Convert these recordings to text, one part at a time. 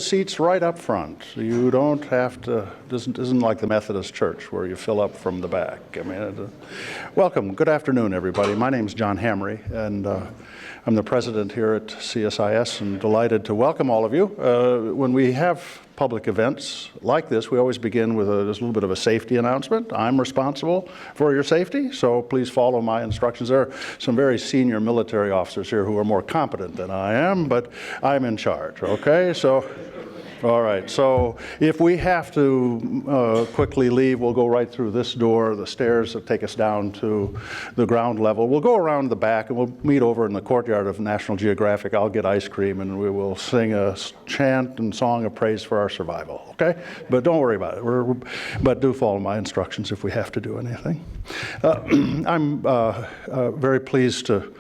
Seats right up front. You don't have to, isn't like the Methodist Church where you fill up from the back. I mean, welcome. Good afternoon, everybody. My name's John Hamry, and I'm the president here at CSIS, and delighted to welcome all of you. When we have public events like this, we always begin with just a little bit of a safety announcement. I'm responsible for your safety, so please follow my instructions. There are some very senior military officers here who are more competent than I am, but I'm in charge, okay? So, all right, so if we have to quickly leave, we'll go right through this door, the stairs that take us down to the ground level. We'll go around the back and we'll meet over in the courtyard of National Geographic. I'll get ice cream and we will sing a chant and song of praise for our survival, okay? But don't worry about it, but do follow my instructions if we have to do anything. I'm very pleased to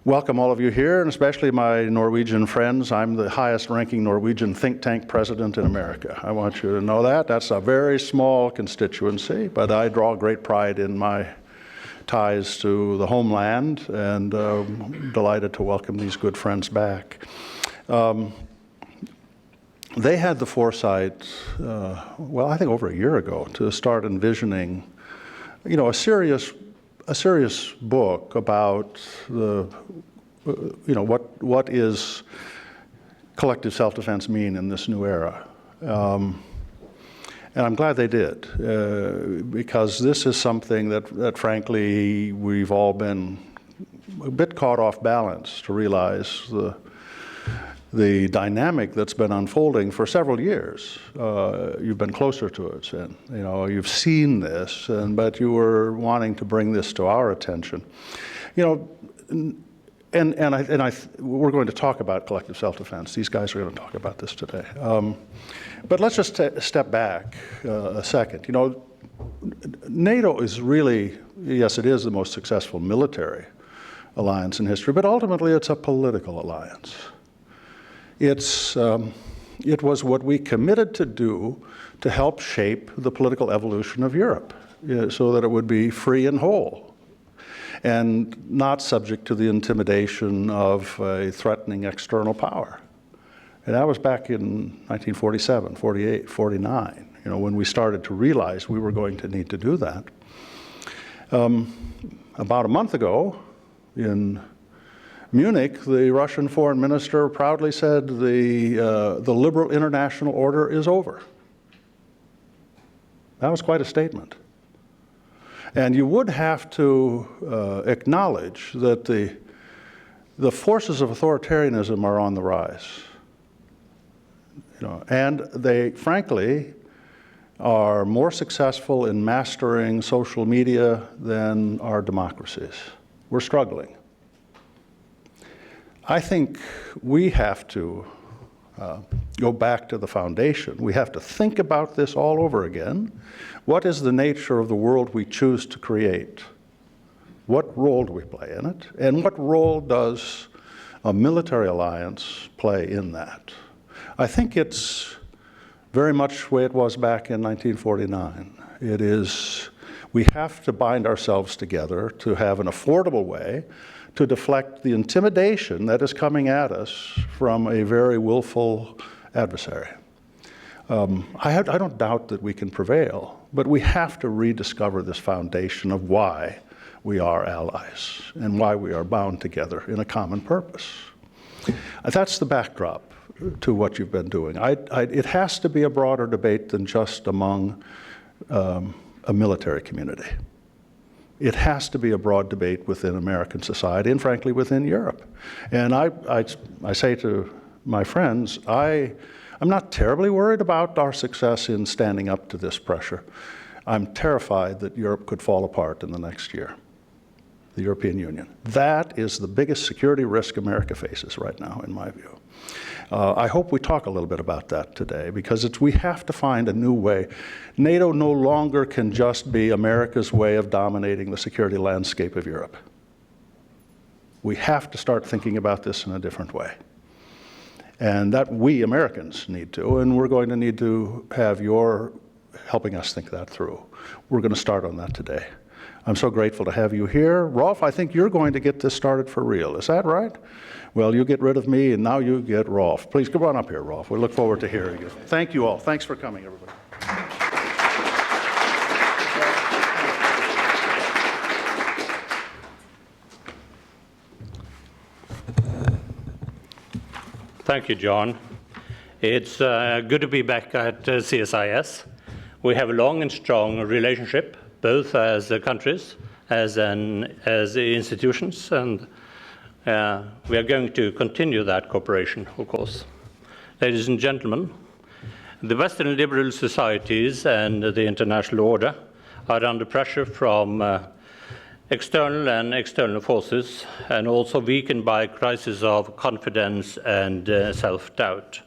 welcome all of you here, and especially my Norwegian friends. I'm the highest-ranking Norwegian think tank president in America. I want you to know that. That's a very small constituency, but I draw great pride in my ties to the homeland, and delighted to welcome these good friends back. They had the foresight, well, I think over a year ago, to start envisioning, you know, a serious book about the, you know, what is collective self-defense mean in this new era. And I'm glad they did, because this is something that frankly we've all been a bit caught off balance to realize the dynamic that's been unfolding for several years. You've been closer to it, and you know, you've seen this, but you were wanting to bring this to our attention. You know, we're going to talk about collective self-defense. These guys are going to talk about this today. But let's just step back a second. You know, NATO is really, yes, it is the most successful military alliance in history, but ultimately it's a political alliance. It was what we committed to do to help shape the political evolution of Europe, so that it would be free and whole and not subject to the intimidation of a threatening external power. And that was back in 1947, 48, 49, you know, when we started to realize we were going to need to do that. About a month ago in Munich, the Russian foreign minister proudly said the liberal international order is over. That was quite a statement. And you would have to acknowledge that the forces of authoritarianism are on the rise. You know, and they, frankly, are more successful in mastering social media than our democracies. We're struggling. I think we have to go back to the foundation. We have to think about this all over again. What is the nature of the world we choose to create? What role do we play in it? And what role does a military alliance play in that? I think it's very much the way it was back in 1949. It is, we have to bind ourselves together to have an affordable way to deflect the intimidation that is coming at us from a very willful adversary. I don't doubt that we can prevail, but we have to rediscover this foundation of why we are allies and why we are bound together in a common purpose. That's the backdrop to what you've been doing. It has to be a broader debate than just among a military community. It has to be a broad debate within American society and, frankly, within Europe. And I say to my friends, I'm not terribly worried about our success in standing up to this pressure. I'm terrified that Europe could fall apart in the next year, the European Union. That is the biggest security risk America faces right now, in my view. I hope we talk a little bit about that today, because we have to find a new way. NATO no longer can just be America's way of dominating the security landscape of Europe. We have to start thinking about this in a different way. And that we Americans need to, and we're going to need to have your helping us think that through. We're going to start on that today. I'm so grateful to have you here. Rolf, I think you're going to get this started for real. Is that right? Well, you get rid of me, and now you get Rolf. Please come on up here, Rolf. We look forward to hearing you. Thank you all. Thanks for coming, everybody. Thank you, John. It's good to be back at CSIS. We have a long and strong relationship, both as countries, as institutions, and we are going to continue that cooperation, of course. Ladies and gentlemen, the Western liberal societies and the international order are under pressure from external and external forces, and also weakened by a crisis of confidence and self-doubt.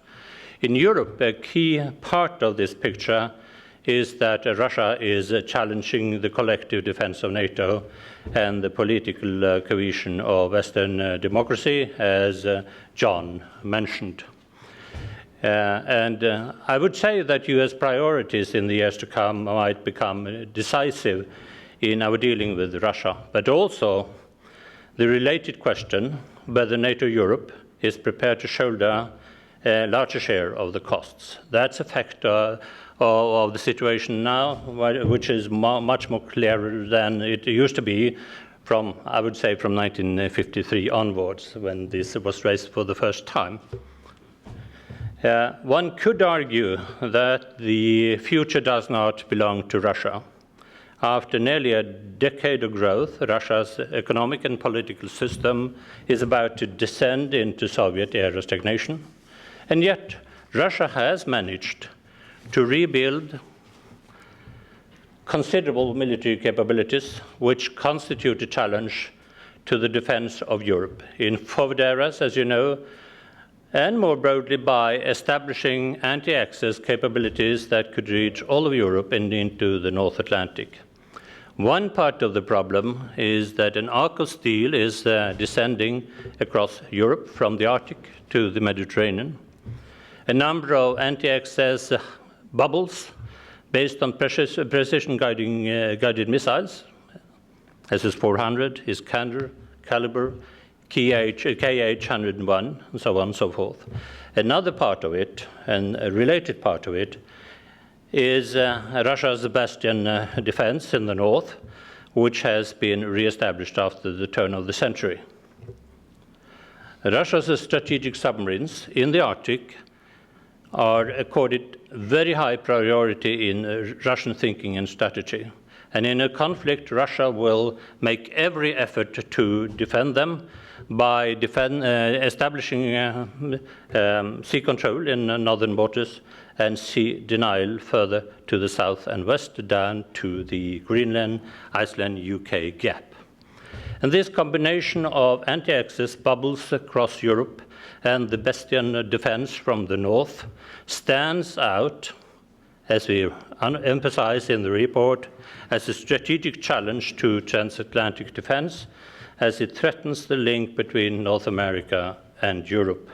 In Europe, a key part of this picture is that Russia is challenging the collective defense of NATO and the political cohesion of Western democracy, as John mentioned. I would say that US priorities in the years to come might become decisive in our dealing with Russia, but also the related question whether NATO Europe is prepared to shoulder a larger share of the costs. That's a factor of the situation now, which is much more clearer than it used to be from, I would say, from 1953 onwards, when this was raised for the first time. One could argue that the future does not belong to Russia. After nearly a decade of growth, Russia's economic and political system is about to descend into Soviet-era stagnation. And yet, Russia has managed to rebuild considerable military capabilities, which constitute a challenge to the defense of Europe in forward eras, as you know, and more broadly by establishing anti-access capabilities that could reach all of Europe and into the North Atlantic. One part of the problem is that an arc of steel is descending across Europe from the Arctic to the Mediterranean. A number of anti-access bubbles based on precision guided missiles, SS-400, Iskander, Caliber, KH-101, and so on and so forth. Another part of it, and a related part of it, is Russia's bastion defense in the north, which has been re-established after the turn of the century. Russia's strategic submarines in the Arctic are accorded very high priority in Russian thinking and strategy. And in a conflict, Russia will make every effort to defend them by establishing sea control in northern waters and sea denial further to the south and west down to the Greenland, Iceland, UK gap. And this combination of anti-access bubbles across Europe and the bastion defense from the north stands out, as we emphasize in the report, as a strategic challenge to transatlantic defense, as it threatens the link between North America and Europe.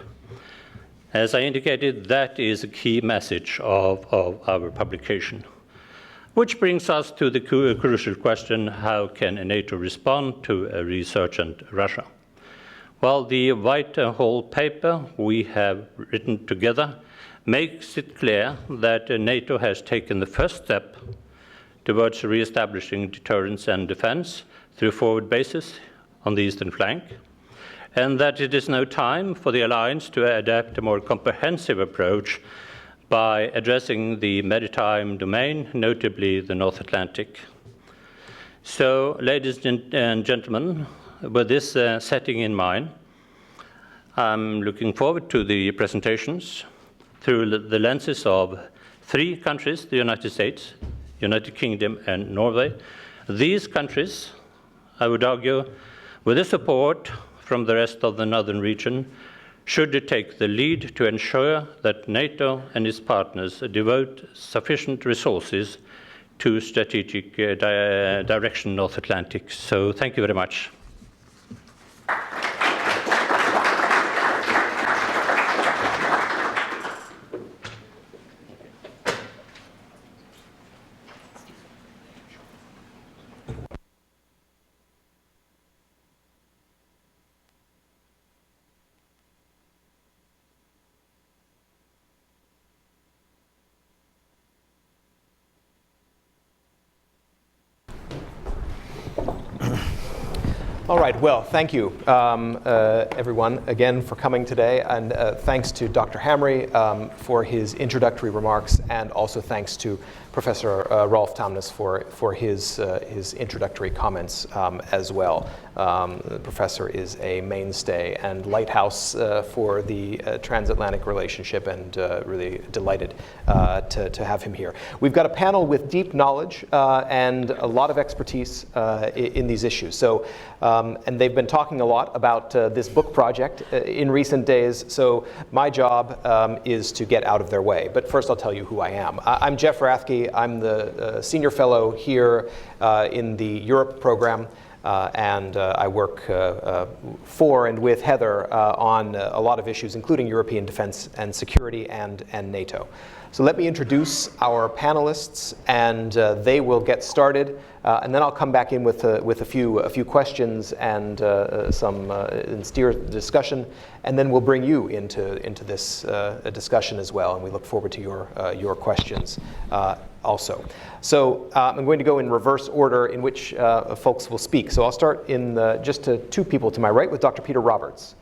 As I indicated, that is a key message of our publication. Which brings us to the crucial question, how can NATO respond to a resurgent Russia? Well, the Whitehall paper we have written together makes it clear that NATO has taken the first step towards re-establishing deterrence and defense through forward bases on the eastern flank, and that it is now time for the alliance to adapt a more comprehensive approach by addressing the maritime domain, notably the North Atlantic. So, ladies and gentlemen, with this setting in mind, I'm looking forward to the presentations through the lenses of three countries, the United States, United Kingdom, and Norway. These countries, I would argue, with the support from the rest of the northern region, should take the lead to ensure that NATO and its partners devote sufficient resources to strategic direction North Atlantic. So thank you very much. All right, well, thank you, everyone, again, for coming today. And thanks to Dr. Hamre for his introductory remarks, and also thanks to Professor Rolf Tamnes for his introductory comments as well. The professor is a mainstay and lighthouse for the transatlantic relationship, and really delighted to have him here. We've got a panel with deep knowledge and a lot of expertise in these issues. So, and they've been talking a lot about this book project in recent days, so my job is to get out of their way. But first I'll tell you who I am. I'm Jeff Rathke. I'm the senior fellow here in the Europe program. And I work for and with Heather on a lot of issues, including European defense and security and NATO. So let me introduce our panelists, and they will get started, and then I'll come back in with a few questions and and steer the discussion, and then we'll bring you into this discussion as well, and we look forward to your questions also. So I'm going to go in reverse order in which folks will speak. So I'll start in just to two people to my right with Dr. Peter Roberts,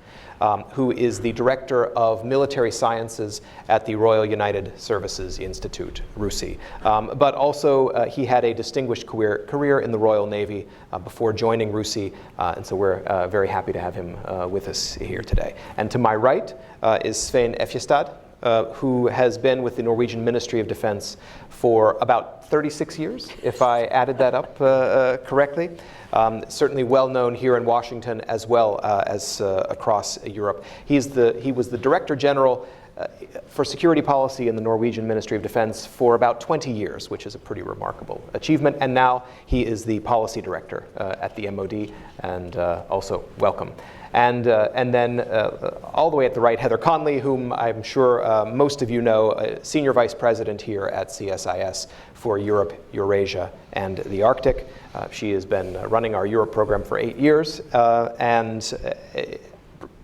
who is the Director of Military Sciences at the Royal United Services Institute, RUSI. But also he had a distinguished career in the Royal Navy before joining RUSI, and so we're very happy to have him with us here today. And to my right is Svein Efjestad, who has been with the Norwegian Ministry of Defense for about 36 years, if I added that up correctly. Certainly well known here in Washington as well as across Europe. He was the Director General for Security Policy in the Norwegian Ministry of Defense for about 20 years, which is a pretty remarkable achievement. And now he is the Policy Director at the MOD, and also welcome. And then all the way at the right, Heather Conley, whom I'm sure most of you know, Senior Vice President here at CSIS for Europe, Eurasia, and the Arctic. She has been running our Europe program for 8 years, and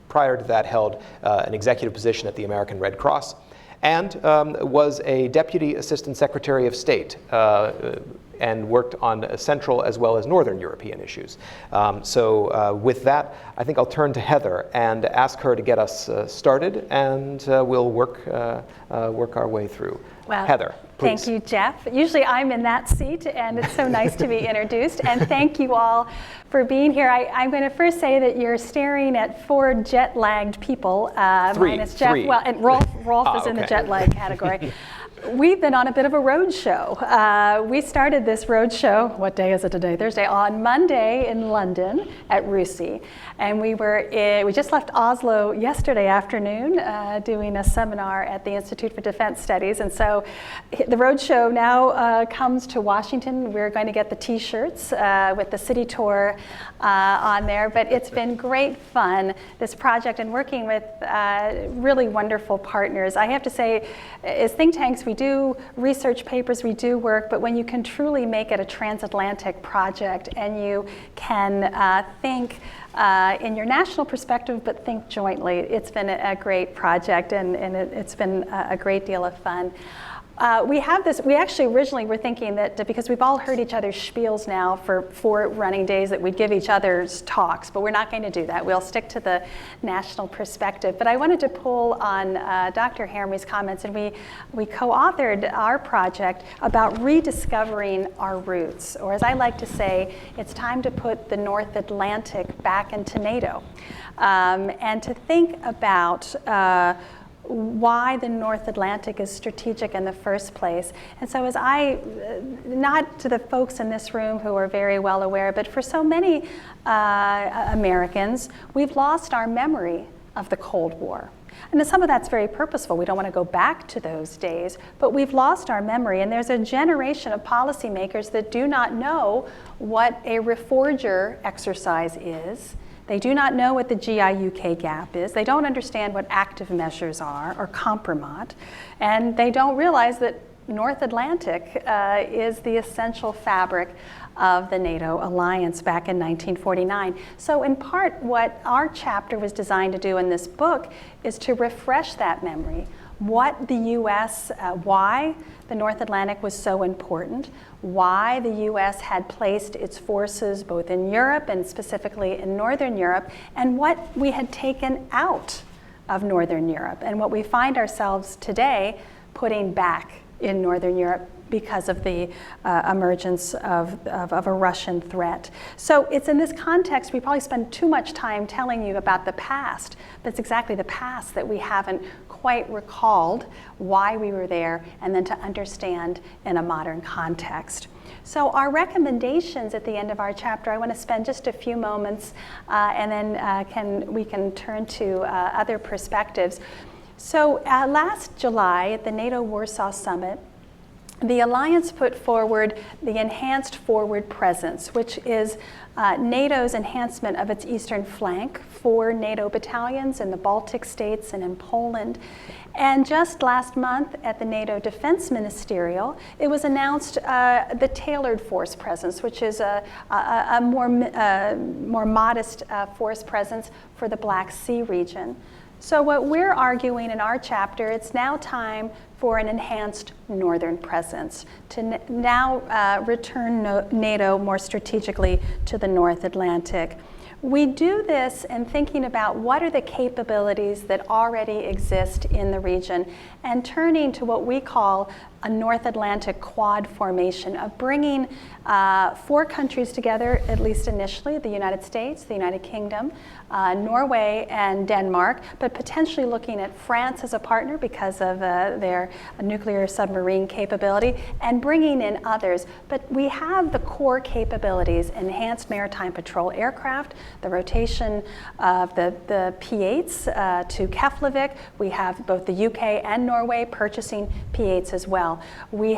prior to that held an executive position at the American Red Cross, and was a Deputy Assistant Secretary of State and worked on Central as well as Northern European issues. So with that, I think I'll turn to Heather and ask her to get us started, and we'll work our way through. Well, Heather, please. Thank you, Jeff. Usually I'm in that seat, and it's so nice to be introduced. And thank you all for being here. I'm going to first say that you're staring at 4 jet-lagged people. Minus Jeff. Three. Well, and Rolf is in the jet lag category. We've been on a bit of a road show. We started this road show, what day is it today? Thursday, on Monday in London at RUSI. And we just left Oslo yesterday afternoon doing a seminar at the Institute for Defense Studies. And so the road show now comes to Washington. We're going to get the t-shirts with the city tour on there. But it's been great fun, this project, and working with really wonderful partners. I have to say, as think tanks, we do research papers, we do work, but when you can truly make it a transatlantic project and you can think in your national perspective, but think jointly, it's been a great project, and it's been a great deal of fun. We actually originally were thinking that because we've all heard each other's spiels now for 4 running days, that we'd give each other's talks, but we're not going to do that. We'll stick to the national perspective. But I wanted to pull on Dr. Hamre's comments, and we co-authored our project about rediscovering our roots, or as I like to say, it's time to put the North Atlantic back into NATO, and to think about why the North Atlantic is strategic in the first place. And so as not to the folks in this room who are very well aware, but for so many Americans, we've lost our memory of the Cold War. And some of that's very purposeful. We don't want to go back to those days, but we've lost our memory. And there's a generation of policymakers that do not know what a reforger exercise is. They do not know what the GI-UK gap is. They don't understand what active measures are, or compromat. And they don't realize that North Atlantic is the essential fabric of the NATO alliance back in 1949. So in part, what our chapter was designed to do in this book is to refresh that memory. what the U.S., why the North Atlantic was so important, why the U.S. had placed its forces both in Europe and specifically in Northern Europe, and what we had taken out of Northern Europe, and what we find ourselves today putting back in Northern Europe because of the emergence of a Russian threat. So it's in this context, we probably spend too much time telling you about the past, but it's exactly the past that we haven't quite recalled why we were there, and then to understand in a modern context. So our recommendations at the end of our chapter, I want to spend just a few moments and then we can turn to other perspectives. So last July at the NATO Warsaw Summit, the Alliance put forward the Enhanced Forward Presence, which is NATO's enhancement of its eastern flank, 4 NATO battalions in the Baltic states and in Poland. And just last month at the NATO Defense Ministerial, it was announced the Tailored Force Presence, which is a more modest force presence for the Black Sea region. So what we're arguing in our chapter, it's now time for an enhanced northern presence, to now return NATO more strategically to the North Atlantic. We do this in thinking about what are the capabilities that already exist in the region, and turning to what we call a North Atlantic Quad formation of bringing 4 countries together, at least initially, the United States, the United Kingdom, Norway, and Denmark, but potentially looking at France as a partner because of their nuclear submarine capability, and bringing in others. But we have the core capabilities: enhanced maritime patrol aircraft, the rotation of the P-8s to Keflavik. We have both the UK and Norway purchasing P-8s as well. We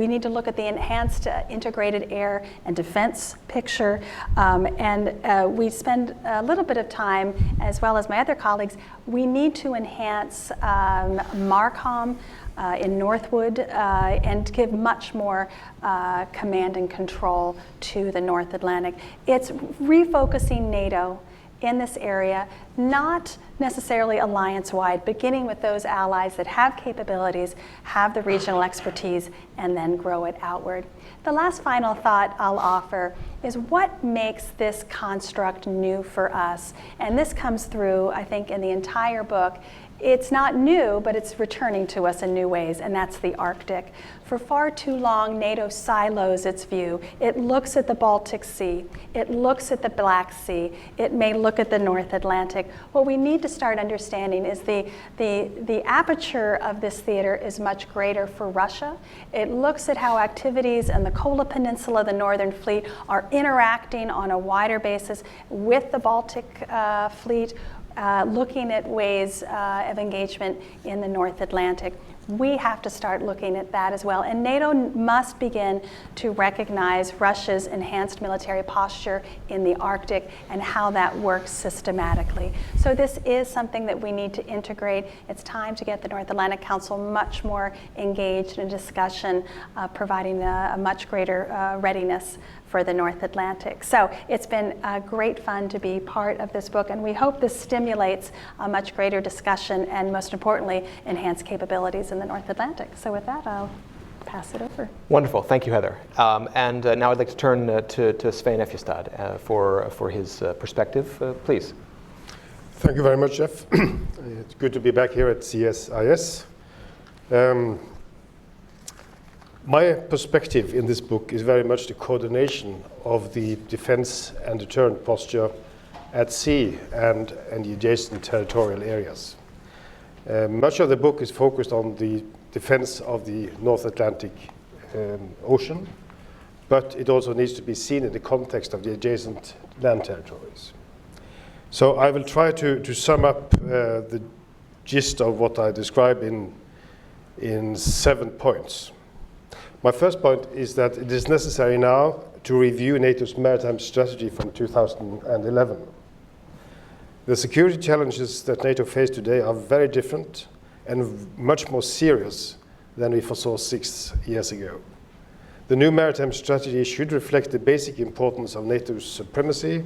need to look at the enhanced integrated air and defense picture, and we spend a little bit of time, as well as my other colleagues, we need to enhance MARCOM in Northwood and give much more command and control to the North Atlantic. It's refocusing NATO in this area, not necessarily alliance-wide, beginning with those allies that have capabilities, have the regional expertise, and then grow it outward. The last final thought I'll offer is what makes this construct new for us. And this comes through, I think, in the entire book. It's not new, but it's returning to us in new ways, and that's the Arctic. For far too long, NATO silos its view. It looks at the Baltic Sea. It looks at the Black Sea. It may look at the North Atlantic. What we need to start understanding is the aperture of this theater is much greater for Russia. It looks at how activities in the Kola Peninsula, the Northern Fleet, are interacting on a wider basis with the Baltic Fleet, looking at ways of engagement in the North Atlantic. We have to start looking at that as well. And NATO must begin to recognize Russia's enhanced military posture in the Arctic and how that works systematically. So this is something that we need to integrate. It's time to get the North Atlantic Council much more engaged in discussion, providing a much greater readiness for the North Atlantic. So it's been great fun to be part of this book, and we hope this stimulates a much greater discussion and, most importantly, enhanced capabilities in the North Atlantic. So with that, I'll pass it over. Wonderful, thank you, Heather. And now I'd like to turn to Svein Effjestad for his perspective. Please. Thank you very much, Jeff. It's good to be back here at CSIS. My perspective in this book is very much the coordination of the defense and deterrent posture at sea and the adjacent territorial areas. Much of the book is focused on the defense of the North Atlantic Ocean, but it also needs to be seen in the context of the adjacent land territories. So I will try to sum up the gist of what I describe in 7 points. My first point is that it is necessary now to review NATO's maritime strategy from 2011. The security challenges that NATO faces today are very different and much more serious than we foresaw 6 years ago. The new maritime strategy should reflect the basic importance of NATO's supremacy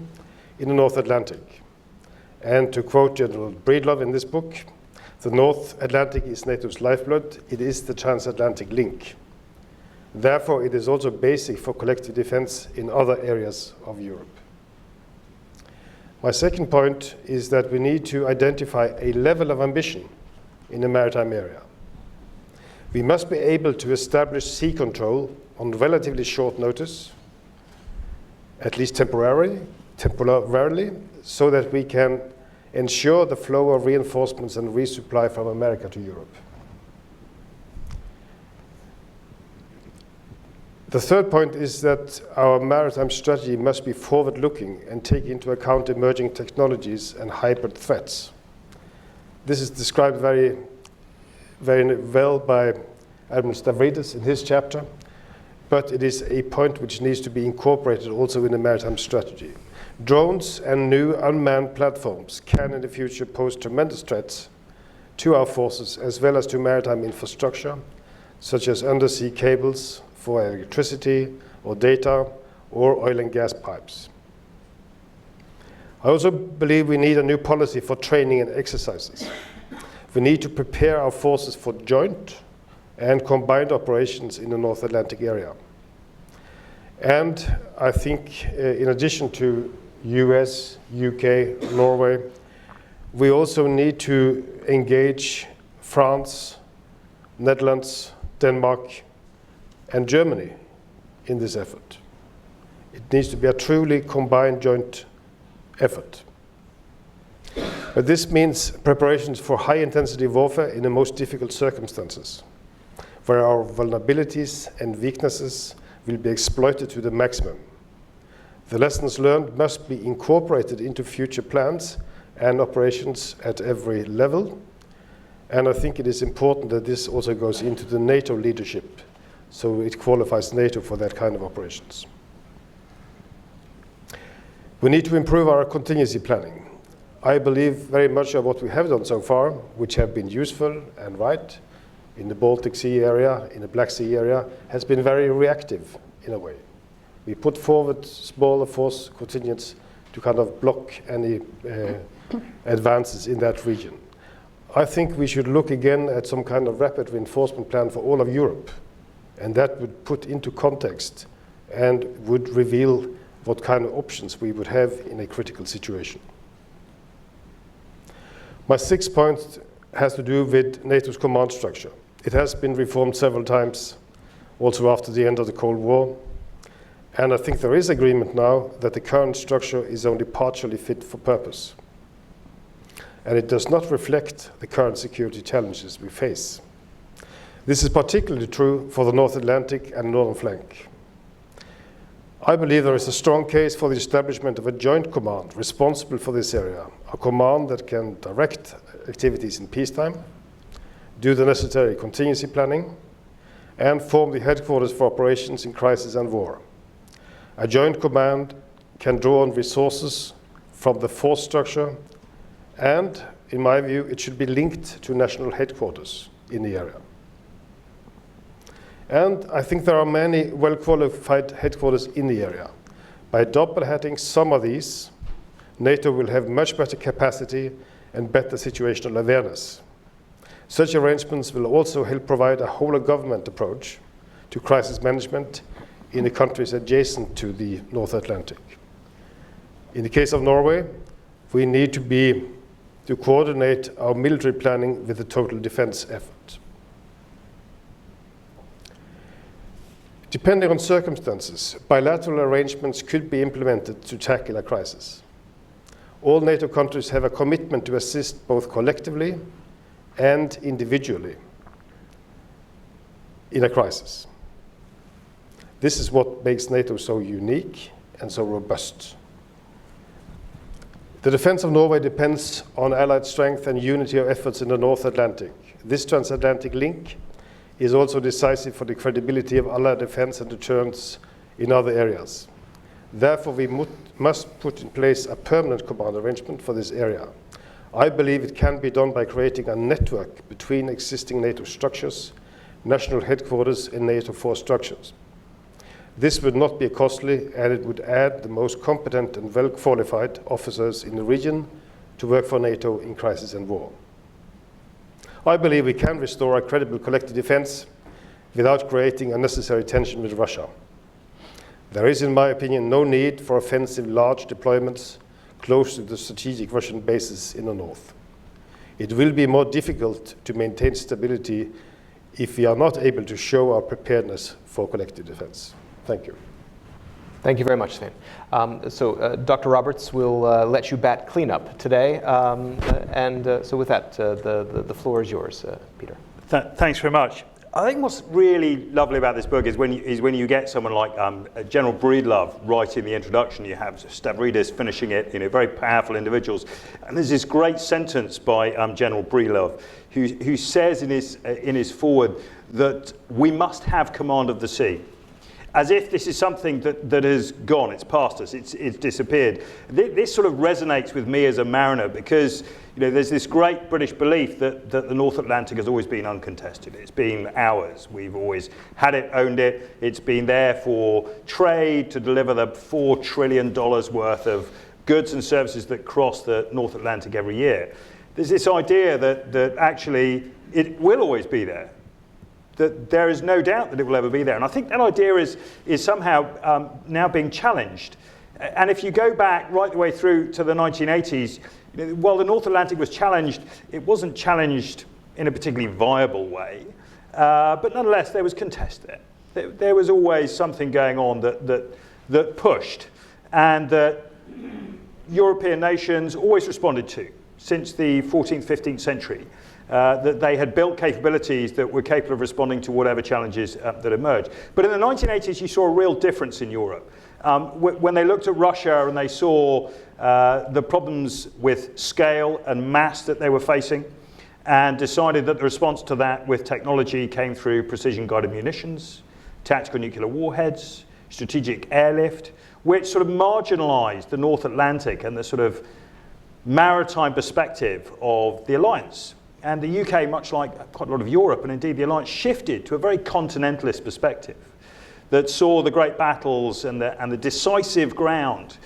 in the North Atlantic. And to quote General Breedlove in this book, The North Atlantic is NATO's lifeblood. It is the transatlantic link. Therefore, it is also basic for collective defense in other areas of Europe. My second point is that we need to identify a level of ambition in the maritime area. We must be able to establish sea control on relatively short notice, at least temporarily, so that we can ensure the flow of reinforcements and resupply from America to Europe. The third point is that our maritime strategy must be forward-looking and take into account emerging technologies and hybrid threats. This is described very well by Admiral Stavridis in his chapter, but it is a point which needs to be incorporated also in the maritime strategy. Drones and new unmanned platforms can in the future pose tremendous threats to our forces as well as to maritime infrastructure, such as undersea cables for electricity or data or oil and gas pipes. I also believe we need a new policy for training and exercises. We need to prepare our forces for joint and combined operations in the North Atlantic area. And I think in addition to US, UK, Norway, we also need to engage France, Netherlands, Denmark, and Germany in this effort. It needs to be a truly combined joint effort. But this means preparations for high-intensity warfare in the most difficult circumstances, where our vulnerabilities and weaknesses will be exploited to the maximum. The lessons learned must be incorporated into future plans and operations at every level, and I think it is important that this also goes into the NATO leadership, so it qualifies NATO for that kind of operations. We need to improve our contingency planning. I believe very much of what we have done so far, which have been useful and right, in the Baltic Sea area, in the Black Sea area, has been very reactive in a way. We put forward smaller force contingents to kind of block any advances in that region. I think we should look again at some kind of rapid reinforcement plan for all of Europe, and that would put into context and would reveal what kind of options we would have in a critical situation. My sixth point has to do with NATO's command structure. It has been reformed several times, also after the end of the Cold War, and I think there is agreement now that the current structure is only partially fit for purpose, and it does not reflect the current security challenges we face. This is particularly true for the North Atlantic and northern flank. I believe there is a strong case for the establishment of a joint command responsible for this area, a command that can direct activities in peacetime, do the necessary contingency planning, and form the headquarters for operations in crisis and war. A joint command can draw on resources from the force structure, and, in my view, it should be linked to national headquarters in the area. And I think there are many well-qualified headquarters in the area. By double-hatting some of these, NATO will have much better capacity and better situational awareness. Such arrangements will also help provide a whole-of-government approach to crisis management in the countries adjacent to the North Atlantic. In the case of Norway, we need to coordinate our military planning with the total defense effort. Depending on circumstances, bilateral arrangements could be implemented to tackle a crisis. All NATO countries have a commitment to assist both collectively and individually in a crisis. This is what makes NATO so unique and so robust. The defense of Norway depends on Allied strength and unity of efforts in the North Atlantic. This transatlantic link is also decisive for the credibility of Allied defense and deterrence in other areas. Therefore, we must put in place a permanent command arrangement for this area. I believe it can be done by creating a network between existing NATO structures, national headquarters, and NATO force structures. This would not be costly, and it would add the most competent and well-qualified officers in the region to work for NATO in crisis and war. I believe we can restore a credible collective defense without creating unnecessary tension with Russia. There is, in my opinion, no need for offensive large deployments close to the strategic Russian bases in the north. It will be more difficult to maintain stability if we are not able to show our preparedness for collective defense. Thank you. Thank you very much, Svein. Dr. Roberts will let you bat cleanup today. So with that, the floor is yours, Peter. Thanks very much. I think what's really lovely about this book is when you get someone like General Breedlove writing the introduction. You have Stavridis finishing it, very powerful individuals. And there's this great sentence by General Breedlove who says in his foreword that we must have command of the sea. As if this is something that has gone, it's past us, it's disappeared. This sort of resonates with me as a mariner because there's this great British belief that the North Atlantic has always been uncontested. It's been ours. We've always had it, owned it. It's been there for trade to deliver the $4 trillion worth of goods and services that cross the North Atlantic every year. There's this idea that actually it will always be there. That there is no doubt that it will ever be there. And I think that idea is somehow now being challenged. And if you go back right the way through to the 1980s, while the North Atlantic was challenged, it wasn't challenged in a particularly viable way. But nonetheless, there was contest there. There was always something going on that pushed and that European nations always responded to since the 14th, 15th century. That they had built capabilities that were capable of responding to whatever challenges that emerged. But in the 1980s, you saw a real difference in Europe. When they looked at Russia and they saw the problems with scale and mass that they were facing, and decided that the response to that with technology came through precision-guided munitions, tactical nuclear warheads, strategic airlift, which sort of marginalized the North Atlantic and the sort of maritime perspective of the alliance. And the UK, much like quite a lot of Europe, and indeed the alliance, shifted to a very continentalist perspective that saw the great battles and the decisive ground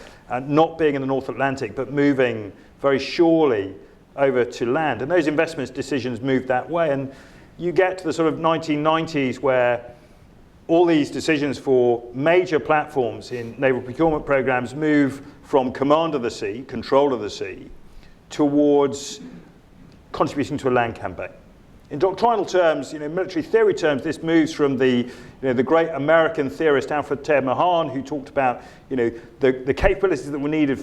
not being in the North Atlantic, but moving very surely over to land. And those investment decisions moved that way. And you get to the sort of 1990s where all these decisions for major platforms in naval procurement programs move from command of the sea, control of the sea, towards contributing to a land campaign. In doctrinal terms, military theory terms, this moves from the great American theorist Alfred Ter Mahan, who talked about the capabilities that were needed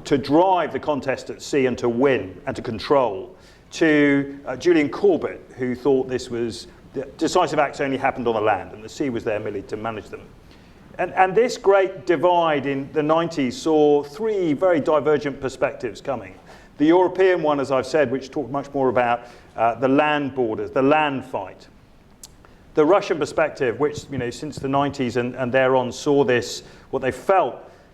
to drive the contest at sea and to win and to control, to Julian Corbett, who thought decisive acts only happened on the land and the sea was there merely to manage them. And this great divide in the 90s saw three very divergent perspectives coming. The European one, as I've said, which talked much more about the land borders, the land fight. The Russian perspective, which since the 90s and thereon saw this, what they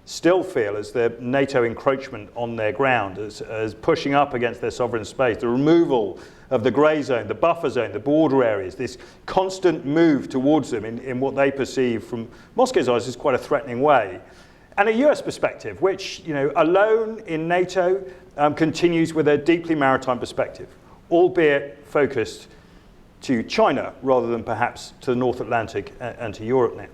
still feel as the NATO encroachment on their ground, as pushing up against their sovereign space, the removal of the grey zone, the buffer zone, the border areas, this constant move towards them in what they perceive from Moscow's eyes as quite a threatening way. And a US perspective, which, alone in NATO, continues with a deeply maritime perspective, albeit focused to China rather than perhaps to the North Atlantic and to Europe now.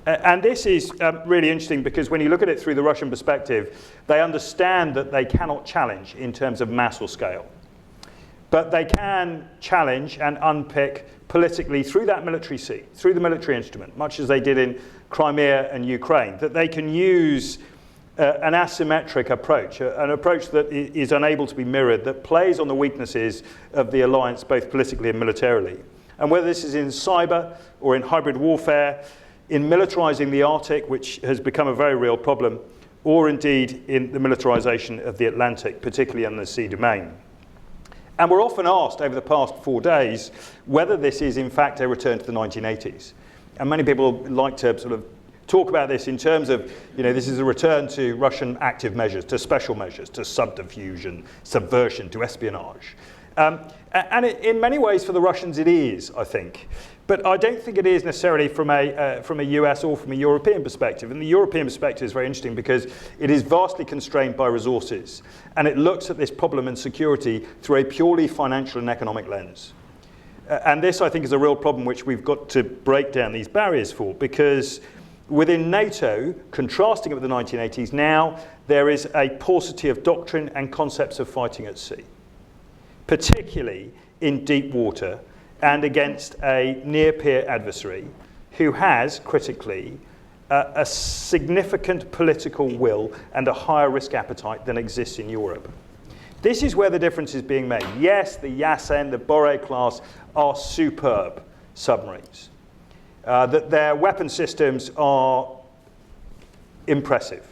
And this is really interesting because when you look at it through the Russian perspective, they understand that they cannot challenge in terms of mass or scale. But they can challenge and unpick politically through that military sea, through the military instrument, much as they did in Crimea and Ukraine, that they can use an asymmetric approach, an approach that is unable to be mirrored, that plays on the weaknesses of the alliance both politically and militarily. And whether this is in cyber or in hybrid warfare, in militarizing the Arctic, which has become a very real problem, or indeed in the militarization of the Atlantic, particularly in the sea domain. And we're often asked over the past 4 days whether this is in fact a return to the 1980s. And many people like to sort of talk about this in terms of, this is a return to Russian active measures, to special measures, to subterfuge and subversion, to espionage. And in many ways, for the Russians, it is, I think. But I don't think it is necessarily from a US or from a European perspective. And the European perspective is very interesting because it is vastly constrained by resources. And it looks at this problem and security through a purely financial and economic lens. And this, I think, is a real problem which we've got to break down these barriers for, because within NATO, contrasting it with the 1980s, now there is a paucity of doctrine and concepts of fighting at sea, particularly in deep water and against a near-peer adversary who has, critically, a significant political will and a higher risk appetite than exists in Europe. This is where the difference is being made. Yes, the Yasen, the Boré class are superb submarines. That their weapon systems are impressive.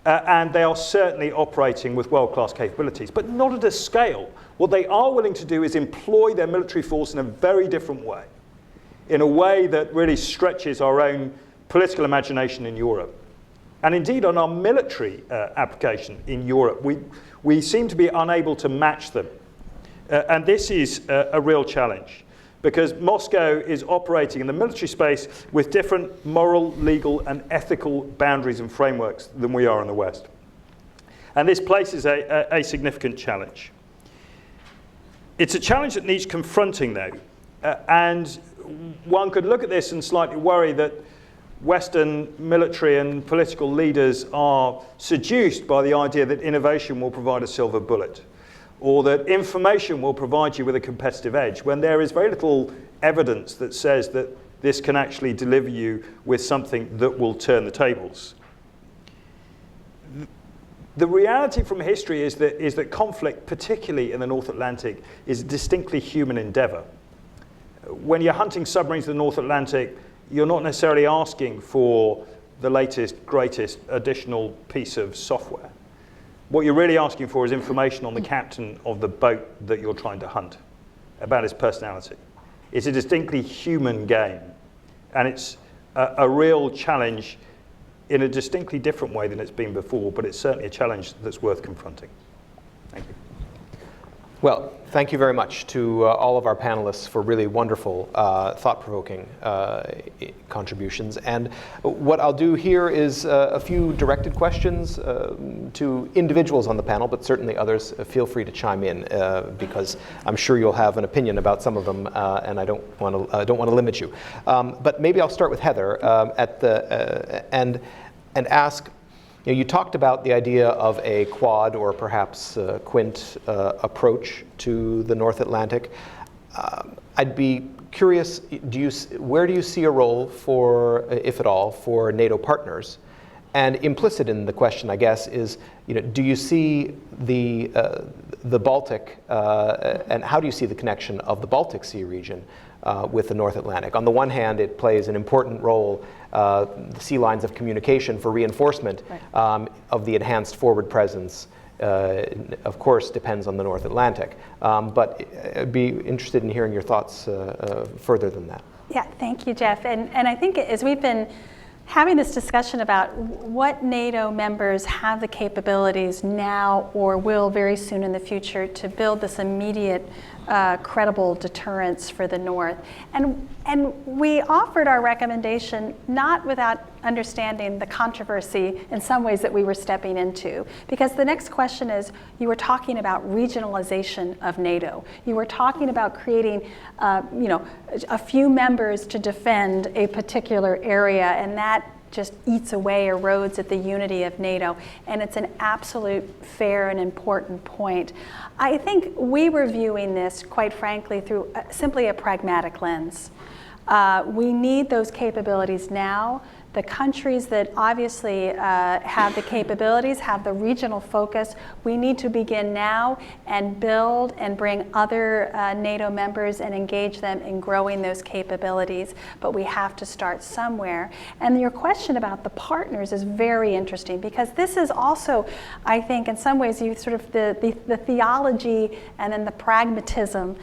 And they are certainly operating with world-class capabilities, but not at a scale. What they are willing to do is employ their military force in a very different way, in a way that really stretches our own political imagination in Europe. And indeed, on our military application in Europe, we seem to be unable to match them. And this is a real challenge, because Moscow is operating in the military space with different moral, legal, and ethical boundaries and frameworks than we are in the West. And this places a significant challenge. It's a challenge that needs confronting, though. And one could look at this and slightly worry that Western military and political leaders are seduced by the idea that innovation will provide a silver bullet, or that information will provide you with a competitive edge, when there is very little evidence that says that this can actually deliver you with something that will turn the tables. The reality from history is that conflict, particularly in the North Atlantic, is a distinctly human endeavor. When you're hunting submarines in the North Atlantic, you're not necessarily asking for the latest, greatest additional piece of software. What you're really asking for is information on the captain of the boat that you're trying to hunt, about his personality. It's a distinctly human game, and it's a real challenge in a distinctly different way than it's been before, but it's certainly a challenge that's worth confronting. Thank you. Well, thank you very much to all of our panelists for really wonderful, thought-provoking contributions. And what I'll do here is a few directed questions to individuals on the panel, but certainly others feel free to chime in because I'm sure you'll have an opinion about some of them, and I don't want to limit you. But maybe I'll start with Heather and ask. You talked about the idea of a quad or perhaps quint approach to the North Atlantic. I'd be curious, where do you see a role for, if at all, for NATO partners? And implicit in the question, I guess, is, do you see the Baltic, and how do you see the connection of the Baltic Sea region with the North Atlantic? On the one hand, it plays an important role, the sea lines of communication for reinforcement of the enhanced forward presence, of course, depends on the North Atlantic. But I'd be interested in hearing your thoughts further than that. Yeah, thank you, Jeff. And I think as we've been having this discussion about what NATO members have the capabilities now or will very soon in the future to build this immediate credible deterrence for the North. And we offered our recommendation not without understanding the controversy in some ways that we were stepping into. Because the next question is, you were talking about regionalization of NATO. You were talking about creating a few members to defend a particular area, and that just eats away, erodes at the unity of NATO. And it's an absolute fair and important point. I think we were viewing this, quite frankly, through simply a pragmatic lens. We need those capabilities now. The countries that obviously have the capabilities, have the regional focus, we need to begin now and build and bring other NATO members and engage them in growing those capabilities. But we have to start somewhere. And your question about the partners is very interesting, because this is also, I think, in some ways, you sort of the theology and then the pragmatism.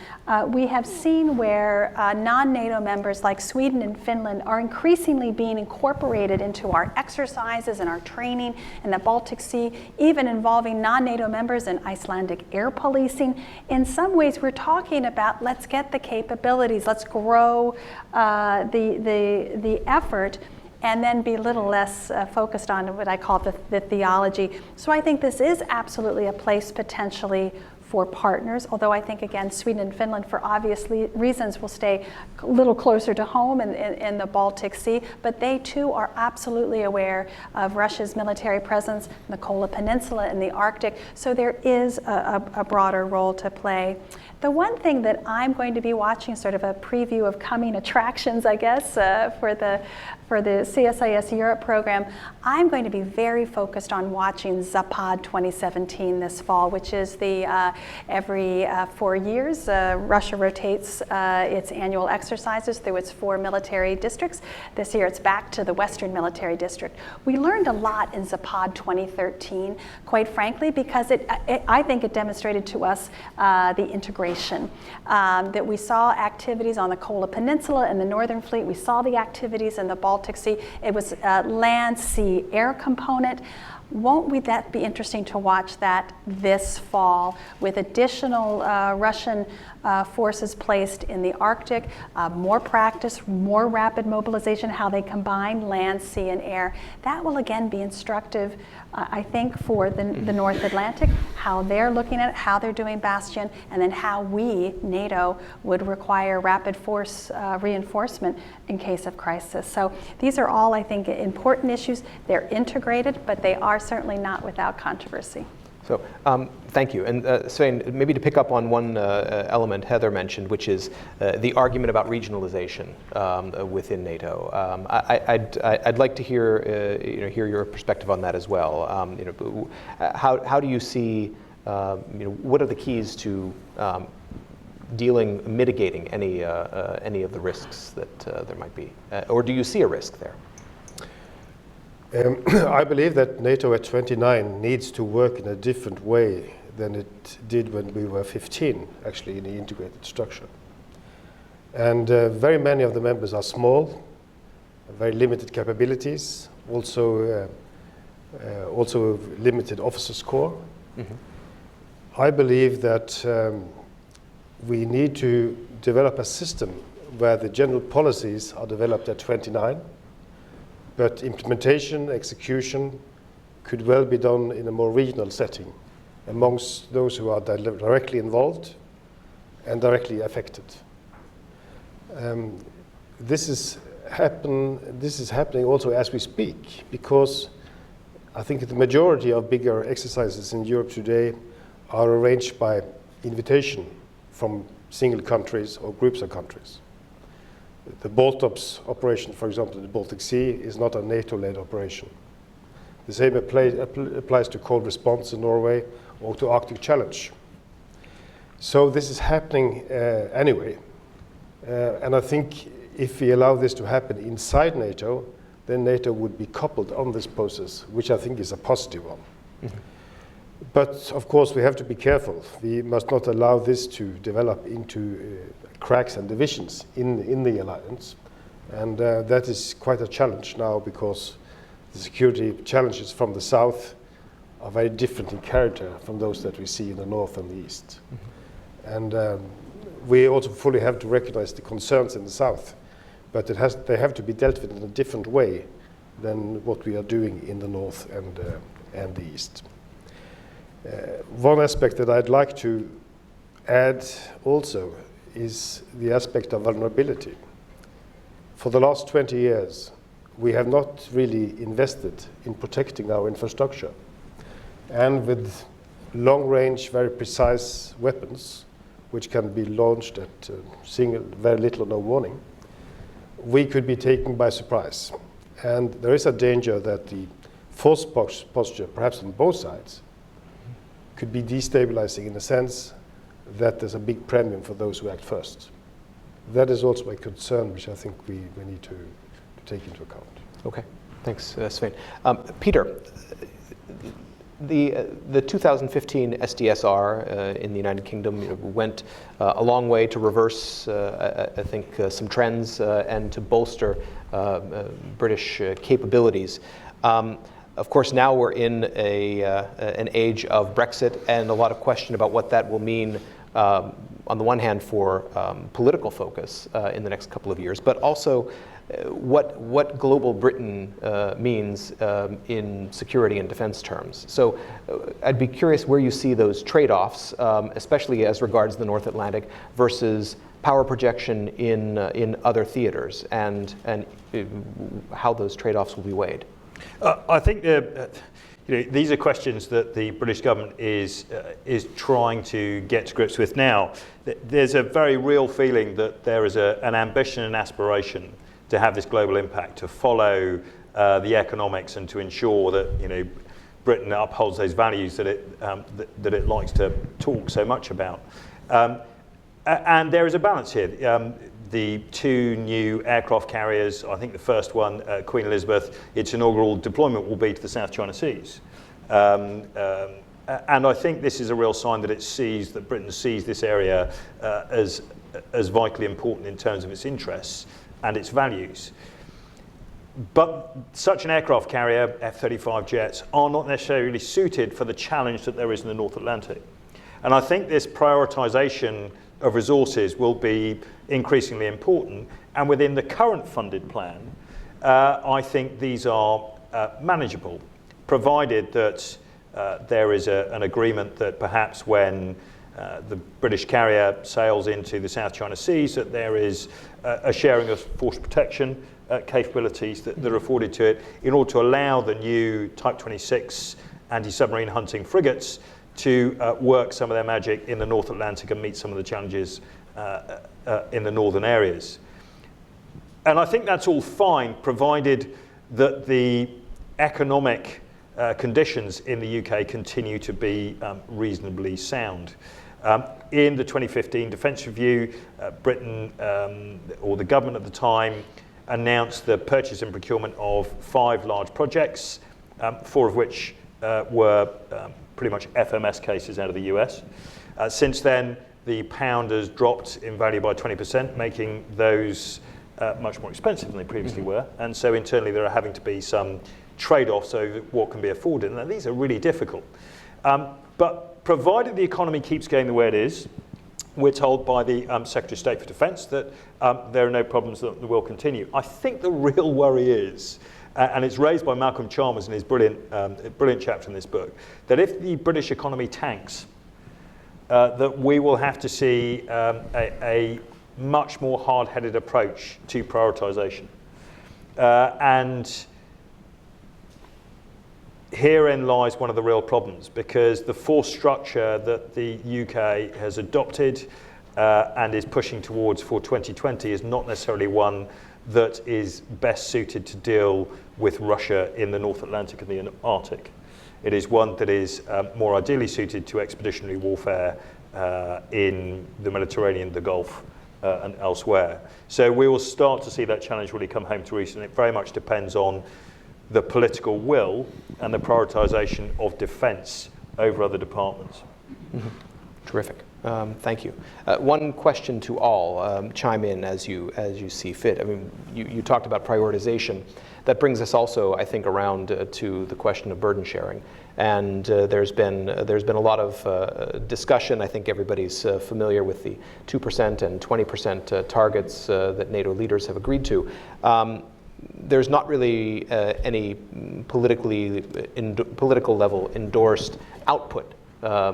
We have seen where non-NATO members like Sweden and Finland are increasingly being incorporated incorporated into our exercises and our training in the Baltic Sea, even involving non-NATO members in Icelandic air policing. In some ways, we're talking about let's get the capabilities, let's grow the effort, and then be a little less focused on what I call the theology. So I think this is absolutely a place potentially for partners, although I think, again, Sweden and Finland, for obvious reasons, will stay a little closer to home in the Baltic Sea, but they too are absolutely aware of Russia's military presence in the Kola Peninsula and the Arctic, so there is a broader role to play. The one thing that I'm going to be watching, sort of a preview of coming attractions, I guess, for the CSIS Europe program, I'm going to be very focused on watching Zapad 2017 this fall, which is the every 4 years, Russia rotates its annual exercises through its 4 military districts. This year it's back to the Western Military District. We learned a lot in Zapad 2013, quite frankly, because I think it demonstrated to us the integration, that we saw activities on the Kola Peninsula and the Northern Fleet. We saw the activities in the Baltic Sea. It was land, sea, air component. Won't that be interesting to watch that this fall with additional Russian forces placed in the Arctic, more practice, more rapid mobilization, how they combine land, sea, and air. That will again be instructive, I think, for the North Atlantic, how they're looking at it, how they're doing Bastion, and then how we, NATO, would require rapid force reinforcement in case of crisis. So these are all, I think, important issues. They're integrated, but they are certainly not without controversy. So thank you. And Svein, maybe to pick up on one element Heather mentioned, which is the argument about regionalization within NATO. I'd like to hear your perspective on that as well. How do you see what are the keys to mitigating any of the risks that there might be, or do you see a risk there? I believe that NATO at 29 needs to work in a different way than it did when we were 15, actually, in the integrated structure. And very many of the members are small, very limited capabilities, also limited officers' corps. Mm-hmm. I believe that we need to develop a system where the general policies are developed at 29, but implementation, execution could well be done in a more regional setting amongst those who are directly involved and directly affected. This is happening also as we speak, because I think the majority of bigger exercises in Europe today are arranged by invitation from single countries or groups of countries. The Baltops operation, for example, in the Baltic Sea, is not a NATO-led operation. The same applies to cold response in Norway or to Arctic Challenge. So this is happening anyway. And I think if we allow this to happen inside NATO, then NATO would be coupled on this process, which I think is a positive one. Mm-hmm. But of course, we have to be careful. We must not allow this to develop into cracks and divisions in the alliance. And that is quite a challenge now, because the security challenges from the south are very different in character from those that we see in the north and the east. Mm-hmm. And we also fully have to recognize the concerns in the south, but they have to be dealt with in a different way than what we are doing in the north and the east. One aspect that I'd like to add also is the aspect of vulnerability. For the last 20 years, we have not really invested in protecting our infrastructure. And with long-range, very precise weapons, which can be launched at very little or no warning, we could be taken by surprise. And there is a danger that the force posture, perhaps on both sides, could be destabilizing in the sense that there's a big premium for those who act first. That is also a concern which I think we need to take into account. Okay, thanks, Svein. Peter, The 2015 SDSR in the United Kingdom went a long way to reverse, I think, some trends and to bolster British capabilities. Of course, now we're in an age of Brexit and a lot of question about what that will mean, on the one hand, for political focus in the next couple of years, but also what global Britain means in security and defense terms. So I'd be curious where you see those trade-offs, especially as regards the North Atlantic versus power projection in other theaters, and how those trade-offs will be weighed. I think these are questions that the British government is trying to get to grips with now. There's a very real feeling that there is an ambition and aspiration to have this global impact, to follow the economics, and to ensure that Britain upholds those values that it likes to talk so much about. And there is a balance here. The two new aircraft carriers, I think the first one, Queen Elizabeth, its inaugural deployment will be to the South China Seas. And I think this is a real sign that Britain sees this area as vitally important in terms of its interests and its values. But such an aircraft carrier, F-35 jets, are not necessarily suited for the challenge that there is in the North Atlantic. And I think this prioritization of resources will be increasingly important. And within the current funded plan, I think these are manageable, provided that there is an agreement that perhaps when the British carrier sails into the South China Seas, that there is a sharing of force protection capabilities that are afforded to it in order to allow the new Type 26 anti-submarine hunting frigates to work some of their magic in the North Atlantic and meet some of the challenges in the northern areas. And I think that's all fine, provided that the economic conditions in the UK continue to be reasonably sound. In the 2015 Defence Review, Britain, or the government at the time, announced the purchase and procurement of 5 large projects, 4 of which were pretty much FMS cases out of the US. Since then, the pound has dropped in value by 20%, making those much more expensive than they previously were. And so internally, there are having to be some trade-offs over what can be afforded. And these are really difficult. But provided the economy keeps going the way it is, we're told by the Secretary of State for Defence that there are no problems that will continue. I think the real worry is, and it's raised by Malcolm Chalmers in his brilliant chapter in this book, that if the British economy tanks, that we will have to see a much more hard-headed approach to prioritisation. And herein lies one of the real problems, because the force structure that the UK has adopted and is pushing towards for 2020 is not necessarily one that is best suited to deal with Russia in the North Atlantic and the Arctic. It is one that is more ideally suited to expeditionary warfare in the Mediterranean, the Gulf, and elsewhere. So we will start to see that challenge really come home to roost, and it very much depends on the political will and the prioritisation of defence over other departments. Mm-hmm. Terrific. Thank you. One question to all. Chime in as you see fit. I mean, you talked about prioritization. That brings us also, I think, around to the question of burden sharing. And there's been a lot of discussion. I think everybody's familiar with the 2% and 20% targets that NATO leaders have agreed to. There's not really any political level endorsed output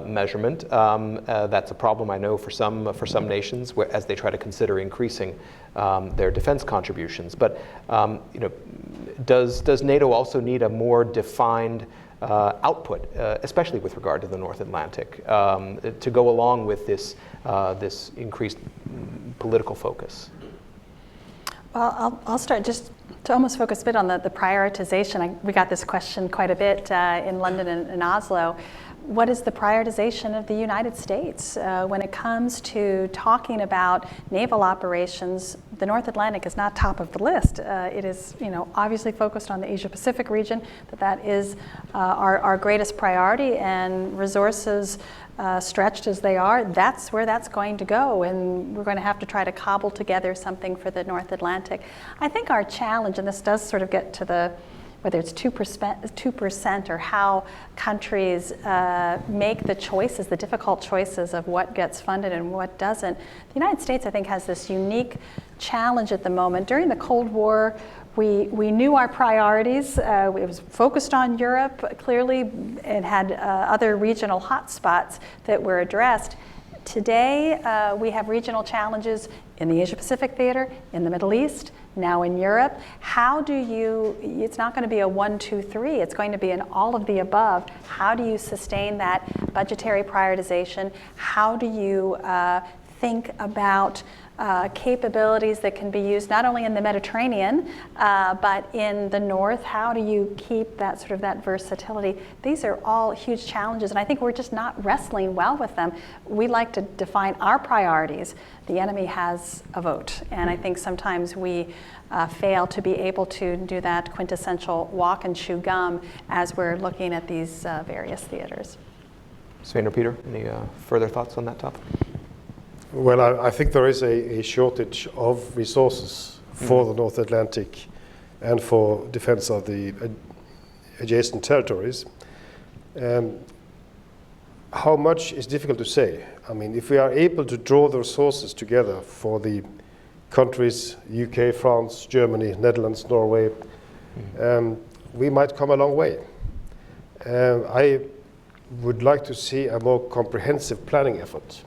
measurement. That's a problem, I know, for some nations as they try to consider increasing their defense contributions. But does NATO also need a more defined output, especially with regard to the North Atlantic, to go along with this increased political focus? Well, I'll start just to almost focus a bit on the prioritization. We got this question quite a bit in London and Oslo. what is the prioritization of the United States? When it comes to talking about naval operations, the North Atlantic is not top of the list. It is, obviously focused on the Asia-Pacific region, but that is our greatest priority, and resources stretched as they are, that's where that's going to go, and we're going to have to try to cobble together something for the North Atlantic. I think our challenge, and this does sort of get to whether it's 2% or how countries make the choices, the difficult choices of what gets funded and what doesn't. The United States, I think, has this unique challenge at the moment. During the Cold War, we knew our priorities. It was focused on Europe, clearly. It had other regional hotspots that were addressed. Today, we have regional challenges in the Asia-Pacific theater, in the Middle East, now in Europe. How do you, it's not going to be a 1, 2, 3, it's going to be an all of the above. How do you sustain that budgetary prioritization? How do you think about capabilities that can be used not only in the Mediterranean, but in the North? How do you keep that sort of that versatility? These are all huge challenges, and I think we're just not wrestling well with them. We like to define our priorities. The enemy has a vote, and I think sometimes we fail to be able to do that quintessential walk and chew gum as we're looking at these various theaters. Svein or Peter, any further thoughts on that topic? Well, I think there is a shortage of resources for the North Atlantic and for defense of the adjacent territories. How much is difficult to say. I mean, if we are able to draw the resources together for the countries, UK, France, Germany, Netherlands, Norway, we might come a long way. I would like to see a more comprehensive planning effort,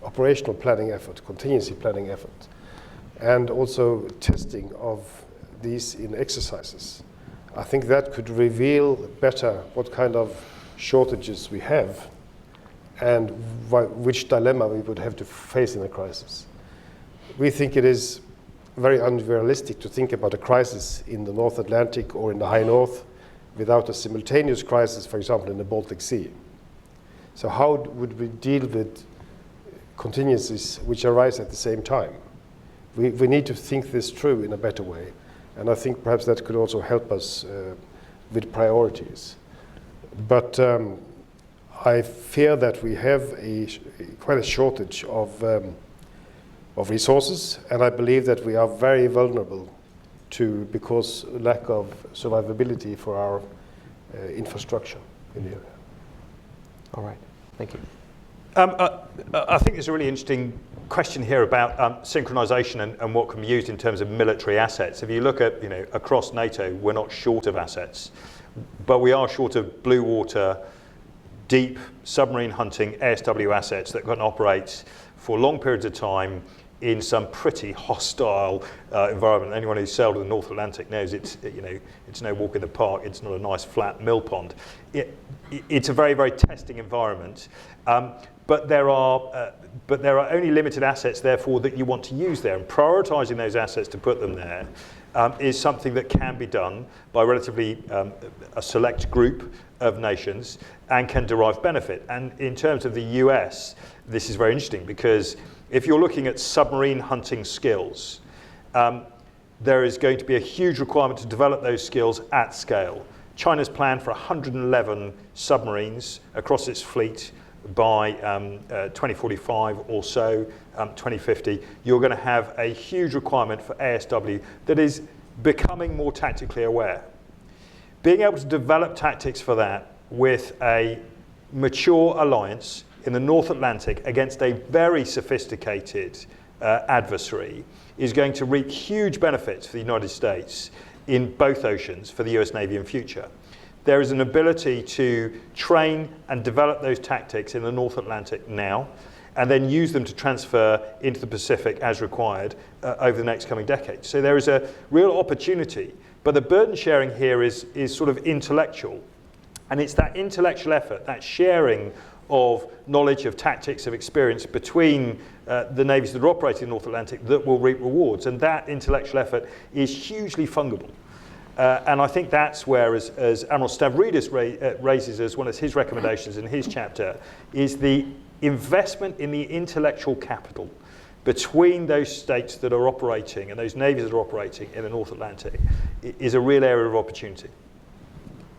operational planning effort, contingency planning effort, and also testing of these in exercises. I think that could reveal better what kind of shortages we have and which dilemma we would have to face in a crisis. We think it is very unrealistic to think about a crisis in the North Atlantic or in the High North without a simultaneous crisis, for example, in the Baltic Sea. So how would we deal with contingencies which arise at the same time? We need to think this through in a better way, and I think perhaps that could also help us with priorities. But I fear that we have quite a shortage of resources, and I believe that we are very vulnerable because lack of survivability for our infrastructure in the area. All right, thank you. I think there's a really interesting question here about synchronization and what can be used in terms of military assets. If you look at, across NATO, we're not short of assets, but we are short of blue water, deep submarine hunting ASW assets that can operate for long periods of time in some pretty hostile environment. Anyone who's sailed in the North Atlantic knows it's no walk in the park. It's not a nice flat mill pond. It's a very, very testing environment. But there are only limited assets, therefore, that you want to use there. And prioritizing those assets to put them there is something that can be done by relatively a select group of nations and can derive benefit. And in terms of the US, this is very interesting because if you're looking at submarine hunting skills, there is going to be a huge requirement to develop those skills at scale. China's planned for 111 submarines across its fleet by 2045 or so, 2050. You're going to have a huge requirement for ASW that is becoming more tactically aware. Being able to develop tactics for that with a mature alliance in the North Atlantic against a very sophisticated adversary is going to reap huge benefits for the United States in both oceans for the US Navy in future. There is an ability to train and develop those tactics in the North Atlantic now, and then use them to transfer into the Pacific as required over the next coming decades. So there is a real opportunity, but the burden sharing here is sort of intellectual. And it's that intellectual effort, that sharing of knowledge, of tactics, of experience between the navies that are operating in the North Atlantic that will reap rewards. And that intellectual effort is hugely fungible. And I think that's where, as Admiral Stavridis raises as one of his recommendations in his chapter, is the investment in the intellectual capital between those states that are operating and those navies that are operating in the North Atlantic is a real area of opportunity.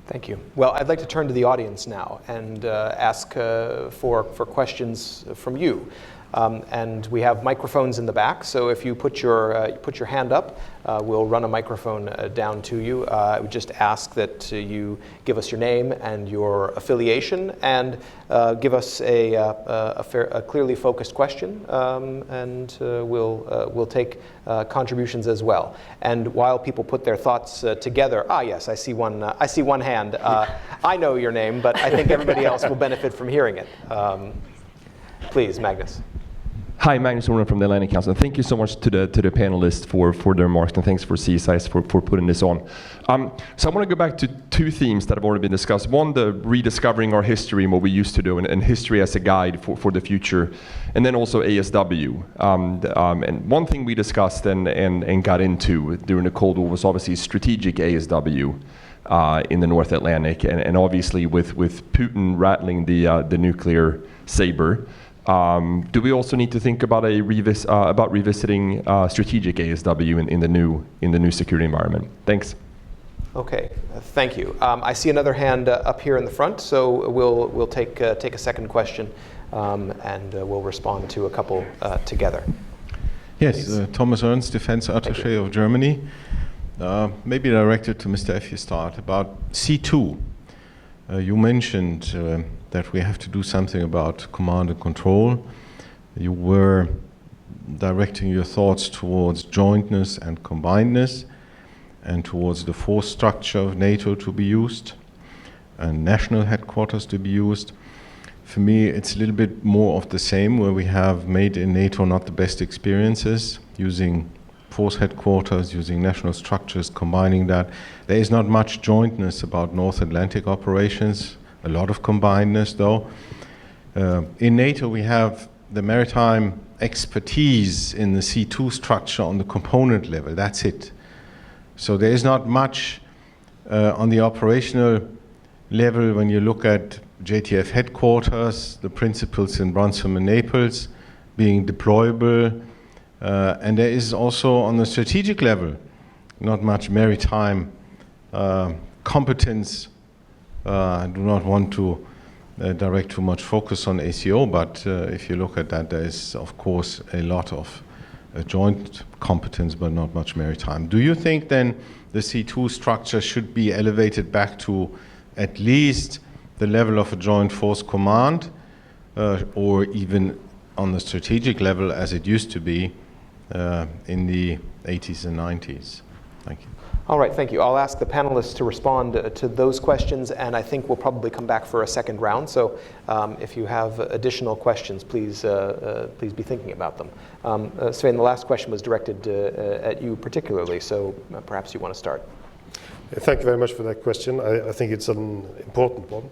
Thank you. Well, I'd like to turn to the audience now and ask for questions from you. And we have microphones in the back, so if you put your hand up, we'll run a microphone down to you. I would just ask that you give us your name and your affiliation, and give us a clearly focused question, and we'll take contributions as well. And while people put their thoughts together, yes, I see one. I see one hand. I know your name, but I think everybody else will benefit from hearing it. Please, Magnus. Hi, Magnus Orman from the Atlantic Council. Thank you so much to the panelists for their remarks, and thanks for CSIS for putting this on. So I want to go back to two themes that have already been discussed. One, the rediscovering our history and what we used to do, and history as a guide for the future, and then also ASW. And one thing we discussed and got into during the Cold War was obviously strategic ASW in the North Atlantic, and obviously with Putin rattling the nuclear saber. Do we also need to think about revisiting strategic ASW in the new security environment? Thanks. Okay, thank you. I see another hand up here in the front, so we'll take a second question, and we'll respond to a couple together. Yes, Thomas Ernst, Defense Attaché of Germany. Maybe directed to Mr. Effjestad about C2. You mentioned that we have to do something about command and control. You were directing your thoughts towards jointness and combinedness, and towards the force structure of NATO to be used, and national headquarters to be used. For me, it's a little bit more of the same, where we have made in NATO not the best experiences, using force headquarters, using national structures, combining that. There is not much jointness about North Atlantic operations, a lot of combinedness though. In NATO we have the maritime expertise in the C2 structure on the component level, that's it. So there is not much on the operational level when you look at JTF headquarters, the principles in Brunswick and Naples being deployable, and there is also on the strategic level not much maritime competence. I do not want to direct too much focus on ACO, but if you look at that, there is of course a lot of joint competence, but not much maritime. Do you think then the C2 structure should be elevated back to at least the level of a joint force command, or even on the strategic level as it used to be in the 80s and 90s? Thank you. All right, thank you. I'll ask the panelists to respond to those questions, and I think we'll probably come back for a second round. So if you have additional questions, please be thinking about them. Svein, the last question was directed at you particularly, so perhaps you want to start. Thank you very much for that question. I think it's an important one.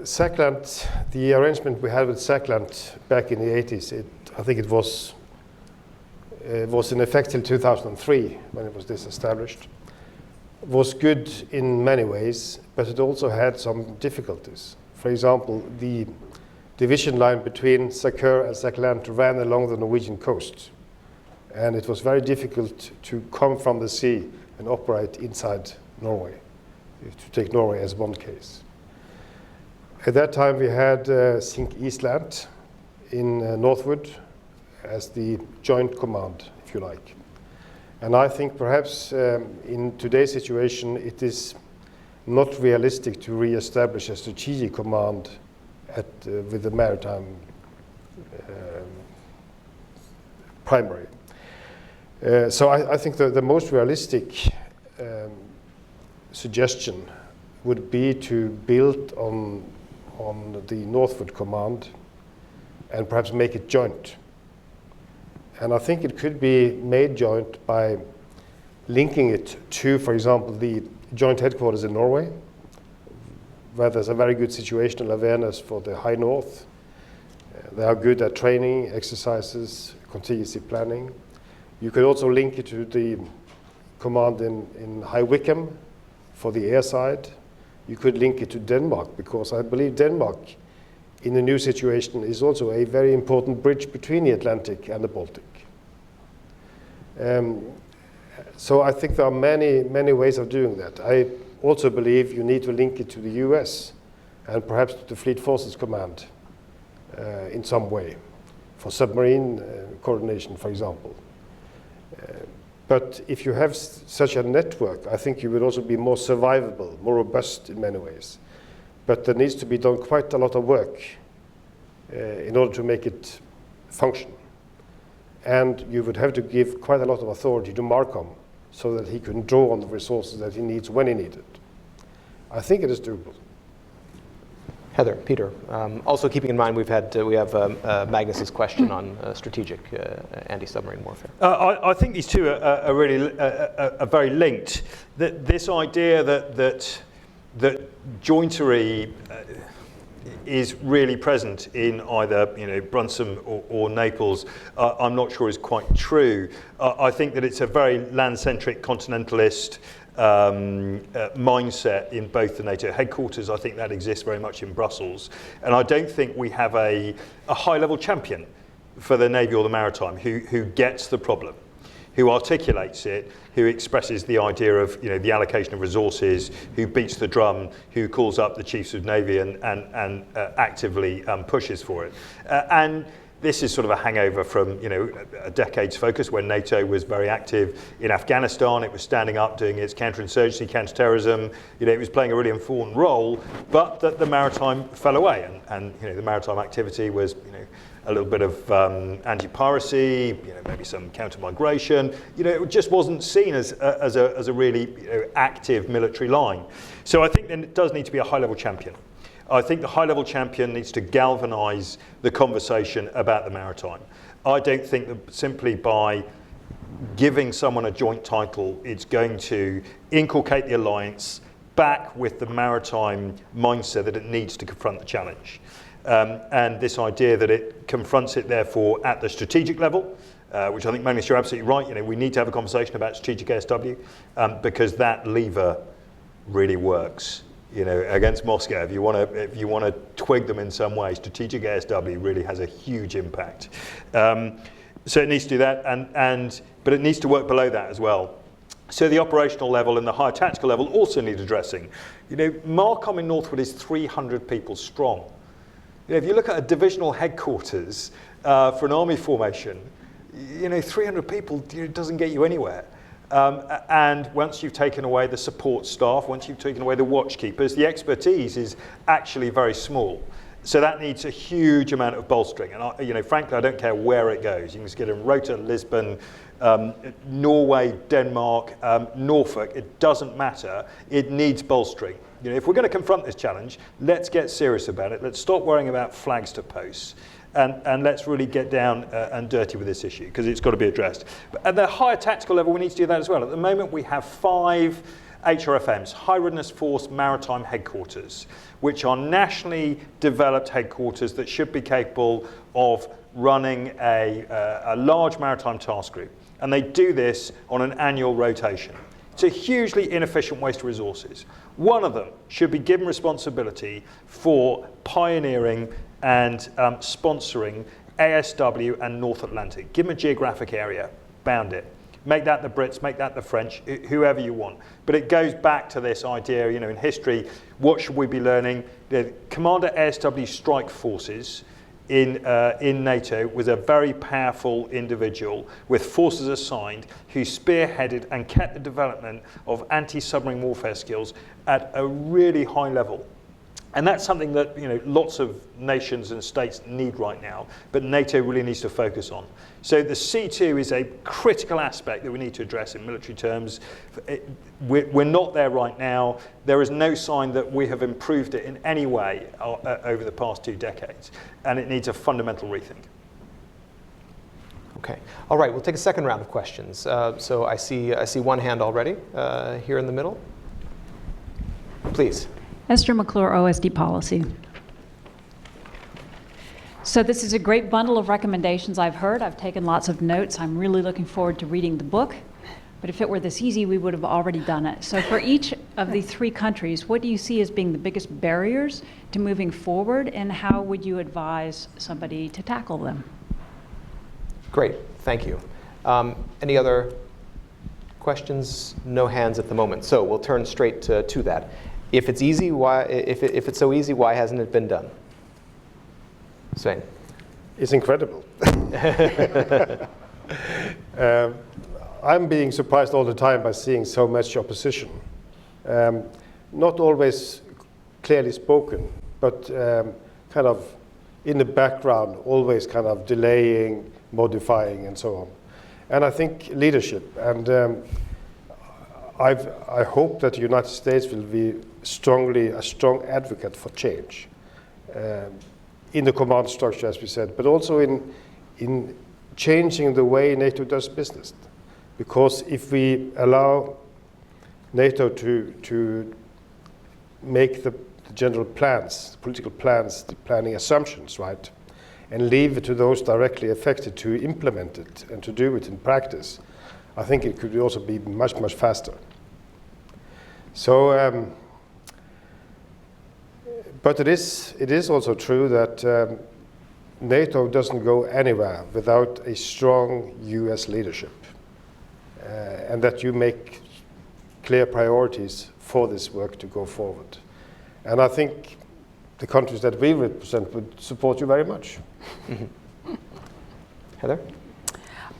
SACLAND, the arrangement we had with SACLAND back in the 80s, I think it was in effect till 2003 when it was disestablished. It was good in many ways, but it also had some difficulties. For example, the division line between SACEUR and SACLAND ran along the Norwegian coast, and it was very difficult to come from the sea and operate inside Norway, to take Norway as one case. At that time we had SINK Eastland in Northwood as the joint command, if you like. And I think perhaps in today's situation it is not realistic to re-establish a strategic command with the maritime primary. So I think the most realistic suggestion would be to build on the Northwood command and perhaps make it joint. And I think it could be made joint by linking it to, for example, the joint headquarters in Norway, where there's a very good situational awareness for the High North. They are good at training, exercises, contingency planning. You could also link it to the command in High Wycombe for the air side. You could link it to Denmark, because I believe Denmark, in the new situation, is also a very important bridge between the Atlantic and the Baltic. So I think there are many ways of doing that. I also believe you need to link it to the US and perhaps to the Fleet Forces Command in some way, for submarine coordination, for example. But if you have such a network, I think you will also be more survivable, more robust in many ways. But there needs to be done quite a lot of work in order to make it function. And you would have to give quite a lot of authority to Markham so that he can draw on the resources that he needs when he needs it. I think it is doable. Heather, Peter, also keeping in mind we have Magnus's question on strategic anti-submarine warfare. I think these two are really very linked. This idea that jointery is really present in either Brunsum or Naples, I'm not sure is quite true. I think that it's a very land-centric continentalist mindset in both the NATO headquarters. I think that exists very much in Brussels. And I don't think we have a high-level champion for the Navy or the Maritime who gets the problem, who articulates it, who expresses the idea of the allocation of resources, who beats the drum, who calls up the chiefs of Navy and actively pushes for it. And this is sort of a hangover from a decade's focus when NATO was very active in Afghanistan. It was standing up, doing its counterinsurgency, counterterrorism. It was playing a really important role, but that the maritime fell away, and the maritime activity was a little bit of anti-piracy, maybe some counter-migration. It just wasn't seen as a really active military line. So I think then it does need to be a high-level champion. I think the high-level champion needs to galvanise the conversation about the maritime. I don't think that simply by giving someone a joint title, it's going to inculcate the alliance back with the maritime mindset that it needs to confront the challenge. And this idea that it confronts it, therefore, at the strategic level, which I think, Magnus, you're absolutely right. We need to have a conversation about strategic ASW because that lever really works. Against Moscow, if you want to twig them in some way, strategic ASW really has a huge impact. So it needs to do that, but it needs to work below that as well. So the operational level and the higher tactical level also need addressing. Markham in Northwood is 300 people strong. If you look at a divisional headquarters for an army formation, 300 people doesn't get you anywhere. And once you've taken away the support staff, once you've taken away the watchkeepers, the expertise is actually very small. So that needs a huge amount of bolstering. And frankly, I don't care where it goes. You can just get in Rota, Lisbon, Norway, Denmark, Norfolk. It doesn't matter. It needs bolstering. If we're going to confront this challenge, let's get serious about it. Let's stop worrying about flags to posts. And let's really get down and dirty with this issue, because it's got to be addressed. But at the higher tactical level, we need to do that as well. At the moment, we have 5 HRFMs, High Readiness Force Maritime Headquarters, which are nationally developed headquarters that should be capable of running a large maritime task group. And they do this on an annual rotation. It's a hugely inefficient waste of resources. One of them should be given responsibility for pioneering and sponsoring ASW and North Atlantic. Give them a geographic area, bound it. Make that the Brits, make that the French, whoever you want. But it goes back to this idea, in history, what should we be learning? The Commander ASW Strike Forces in NATO was a very powerful individual with forces assigned who spearheaded and kept the development of anti-submarine warfare skills at a really high level. And that's something that lots of nations and states need right now, but NATO really needs to focus on. So the C2 is a critical aspect that we need to address in military terms. We're not there right now. There is no sign that we have improved it in any way over the past 2 decades, and it needs a fundamental rethink. Okay. All right. We'll take a second round of questions. So I see one hand already here in the middle. Please. Esther McClure, OSD Policy. So this is a great bundle of recommendations I've heard. I've taken lots of notes. I'm really looking forward to reading the book. But if it were this easy, we would have already done it. So for each of the three countries, what do you see as being the biggest barriers to moving forward, and how would you advise somebody to tackle them? Great, thank you. Any other questions? No hands at the moment. So we'll turn straight to that. If it's easy, why? If it's so easy, why hasn't it been done? Svein. It's incredible. I'm being surprised all the time by seeing so much opposition. Not always clearly spoken, but kind of in the background, always kind of delaying, modifying, and so on. And I think leadership, and I hope that the United States will be a strong advocate for change in the command structure, as we said, but also in changing the way NATO does business. Because if we allow NATO to make the general plans, political plans, the planning assumptions, right, and leave it to those directly affected to implement it and to do it in practice, I think it could also be much, much faster. So, but it is also true that NATO doesn't go anywhere without a strong US leadership, and that you make clear priorities for this work to go forward. And I think the countries that we represent would support you very much. Heather?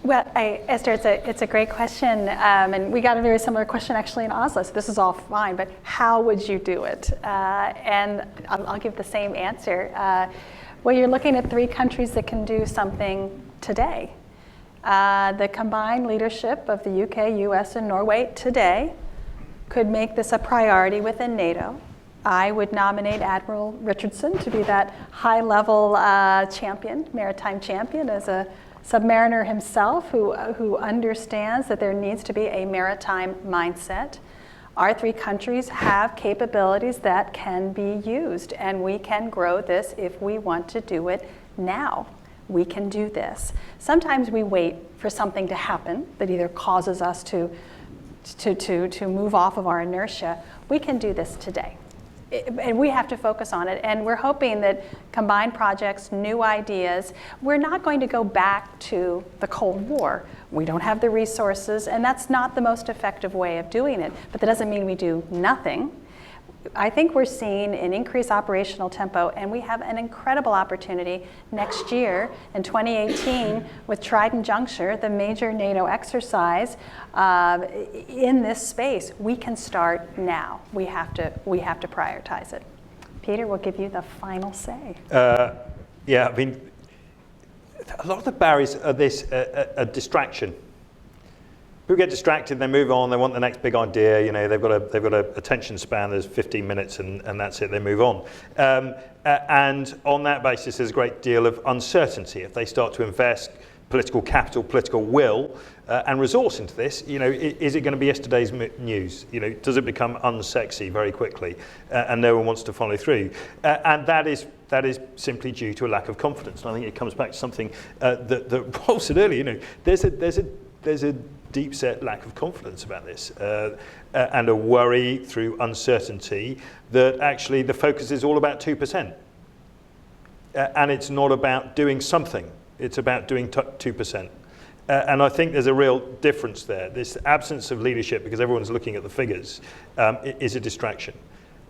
Well, Esther, it's a great question, and we got a very similar question actually in Oslo, so this is all fine, but how would you do it? And I'll give the same answer. Well, you're looking at three countries that can do something today. The combined leadership of the UK, US, and Norway today could make this a priority within NATO. I would nominate Admiral Richardson to be that high-level champion, maritime champion, as a submariner himself who understands that there needs to be a maritime mindset. Our three countries have capabilities that can be used, and we can grow this if we want to do it now. We can do this. Sometimes we wait for something to happen that either causes us to move off of our inertia. We can do this today. And we have to focus on it, and we're hoping that combined projects, new ideas, we're not going to go back to the Cold War. We don't have the resources, and that's not the most effective way of doing it, but that doesn't mean we do nothing. I think we're seeing an increased operational tempo, and we have an incredible opportunity next year in 2018 with Trident Juncture, the major NATO exercise in this space. We can start now. We have to prioritize it. Peter, we'll give you the final say. Yeah, I mean, a lot of the barriers are a distraction. People get distracted, they move on, they want the next big idea, you know, they've got a attention span, there's 15 minutes and that's it, they move on. And on that basis, there's a great deal of uncertainty. If they start to invest political capital, political will, and resource into this, you know, is it going to be yesterday's news? You know, does it become unsexy very quickly, and no one wants to follow through? And that is simply due to a lack of confidence. And I think it comes back to something that Rolf said earlier. You know, there's a deep-set lack of confidence about this, and a worry through uncertainty that actually the focus is all about 2%. And it's not about doing something, it's about doing 2%. And I think there's a real difference there. This absence of leadership, because everyone's looking at the figures, is a distraction.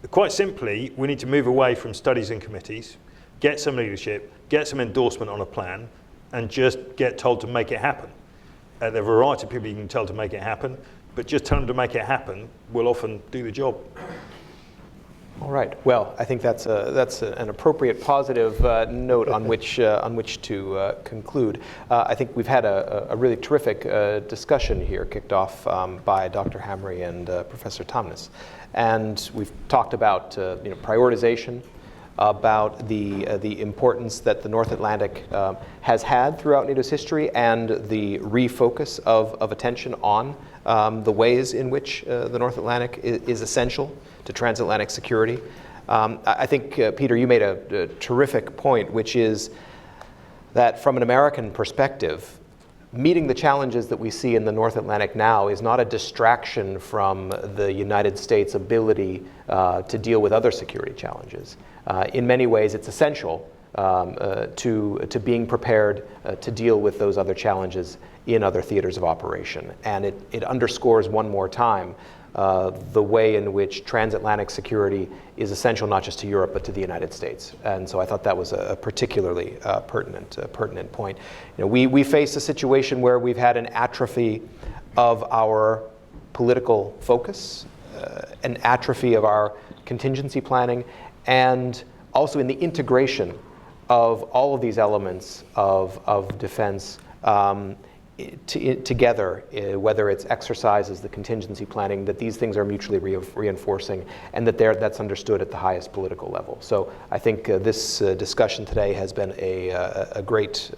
Quite simply, we need to move away from studies and committees, get some leadership, get some endorsement on a plan, and just get told to make it happen. There are a variety of people you can tell to make it happen, but just tell them to make it happen will often do the job. All right. Well, I think that's an appropriate positive note on which to conclude. I think we've had a really terrific discussion here, kicked off by Dr. Hamre and Professor Tamnes, and we've talked about prioritization, about the importance that the North Atlantic has had throughout NATO's history, and the refocus of attention on the ways in which the North Atlantic is essential to transatlantic security. I think, Peter, you made a terrific point, which is that from an American perspective, meeting the challenges that we see in the North Atlantic now is not a distraction from the United States' ability to deal with other security challenges. In many ways, it's essential to being prepared to deal with those other challenges in other theaters of operation. And it underscores one more time the way in which transatlantic security is essential not just to Europe but to the United States. And so I thought that was a particularly pertinent point. You know, we face a situation where we've had an atrophy of our political focus, an atrophy of our contingency planning, and also in the integration of all of these elements of defense together, whether it's exercises, the contingency planning, that these things are mutually reinforcing, and that that's understood at the highest political level. So I think this discussion today has been a great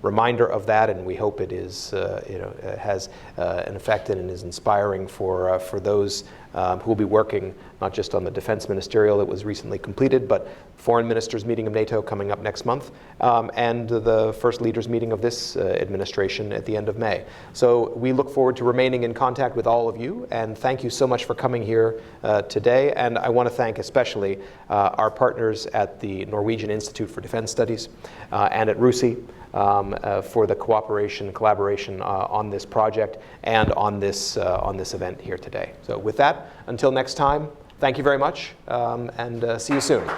reminder of that, and we hope it is, has an effect and is inspiring for those who will be working not just on the defense ministerial that was recently completed, but foreign ministers meeting of NATO coming up next month, and the first leaders meeting of this administration at the end of May. So we look forward to remaining in contact with all of you, and thank you so much for coming here today. And I want to thank especially our partners at the Norwegian Institute for Defense Studies and at RUSI for the cooperation and collaboration on this project and on this event here today. So with that, until next time, thank you very much, and see you soon.